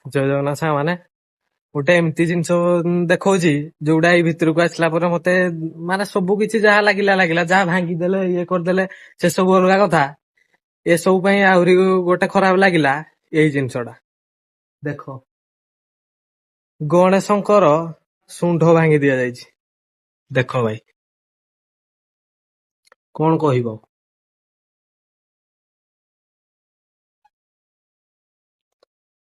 ଜୟ ଜଗନ୍ନାଥ ସାଙ୍ଗମାନେ। ଗୋଟେ ଏମିତି ଜିନିଷ ଦେଖଉଛି ଯୋଉଟା ଏଇ ଭିତରକୁ ଆସିଲା ପରେ ମତେ ମାନେ ସବୁ କିଛି ଯାହା ଲାଗିଲା ଯାହା ଭାଙ୍ଗିଦେଲେ ଇଏ କରିଦେଲେ ସେ ସବୁ ଅଲଗା କଥା। ଏସବୁ ପାଇଁ ଆହୁରି ଗୋଟେ ଖରାପ ଲାଗିଲା ଏଇ ଜିନିଷଟା। ଦେଖ, ଗଣେଶଙ୍କର ଶୁଣ୍ଢ ଭାଙ୍ଗି ଦିଆଯାଇଛି। ଦେଖ ଭାଇ, କଣ କହିବ?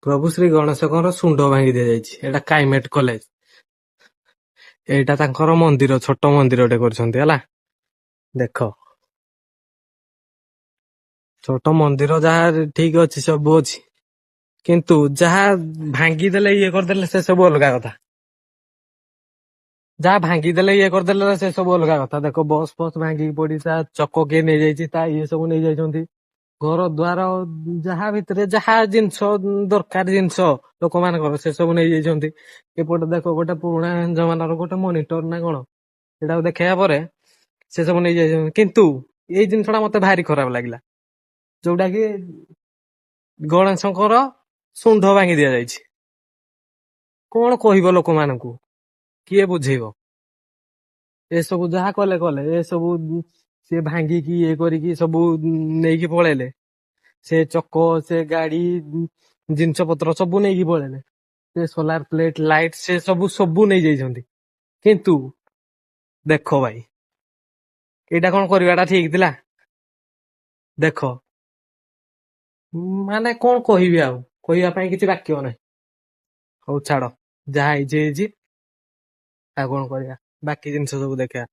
ପ୍ରଭୁ ଶ୍ରୀ ଗଣେଶଙ୍କର ଶୁଣ୍ଢ ଭାଙ୍ଗି ଦିଆଯାଇଛି। ଏଇଟା କାଇମେଟ କଲେଜ। ଏଇଟା ତାଙ୍କର ମନ୍ଦିର, ଛୋଟ ମନ୍ଦିରଟେ କରିଛନ୍ତି ହେଲା। ଦେଖ, ଛୋଟ ମନ୍ଦିର ଯାହା ଠିକ ଅଛି, ସବୁ ଅଛି, କିନ୍ତୁ ଯାହା ଭାଙ୍ଗିଦେଲେ ଇଏ କରିଦେଲେ ସେ ସବୁ ଅଲଗା କଥା। ଯାହା ଭାଙ୍ଗିଦେଲେ ଇଏ କରିଦେଲେ ସେ ସବୁ ଅଲଗା କଥା। ଦେଖ, ବସ୍ ଫସ୍ ଭାଙ୍ଗିକି ପଡି ତା ଚକ କିଏ ନେଇଯାଇଛି, ତା ଇଏ ସବୁ ନେଇଯାଇଛନ୍ତି। ଘର ଦ୍ୱାର ଯାହା ଭିତରେ ଯାହା ଜିନିଷ ଦରକାର ଜିନିଷ ଲୋକମାନଙ୍କର ସେ ସବୁ ନେଇଯାଇଛନ୍ତି। ଏପଟେ ଦେଖ, ଗୋଟେ ପୁରୁଣା ଜମାନାର ଗୋଟେ ମନିଟର ନା କଣ ସେଟାକୁ ଦେଖେଇବା ପରେ ସେ ସବୁ ନେଇଯାଇଛନ୍ତି। କିନ୍ତୁ ଏଇ ଜିନିଷଟା ମତେ ଭାରି ଖରାପ ଲାଗିଲା, ଯୋଉଟା କି ଗଣେଶଙ୍କର ଶୁଣ୍ଢ ଭାଙ୍ଗି ଦିଆଯାଇଛି। କଣ କହିବ ଲୋକମାନଙ୍କୁ? କିଏ ବୁଝେଇବ? ଏସବୁ ଯାହା କଲେ କଲେ, ଏସବୁ ସିଏ ଭାଙ୍ଗିକି ଇଏ କରିକି ସବୁ ନେଇକି ପଳେଇଲେ। ସେ ଚକ, ସେ ଗାଡି, ଜିନିଷ ପତ୍ର ସବୁ ନେଇକି ପଳେଇଲେ। ସେ ସୋଲାର ପ୍ଲେଟ, ଲାଇଟ, ସେ ସବୁ ସବୁ ନେଇଯାଇଛନ୍ତି। କିନ୍ତୁ ଦେଖ ଭାଇ, ଏଇଟା କଣ କରିବାଟା ଠିକ ଥିଲା? ଦେଖ, ମାନେ କଣ କହିବି ଆଉ? କହିବା ପାଇଁ କିଛି ବାକ୍ୟ ନାହିଁ। ହଉ ଛାଡ, ଯାହା ହେଇଛି ହେଇଛି। ଆଉ କଣ କରିବା? ବାକି ଜିନିଷ ସବୁ ଦେଖିବା।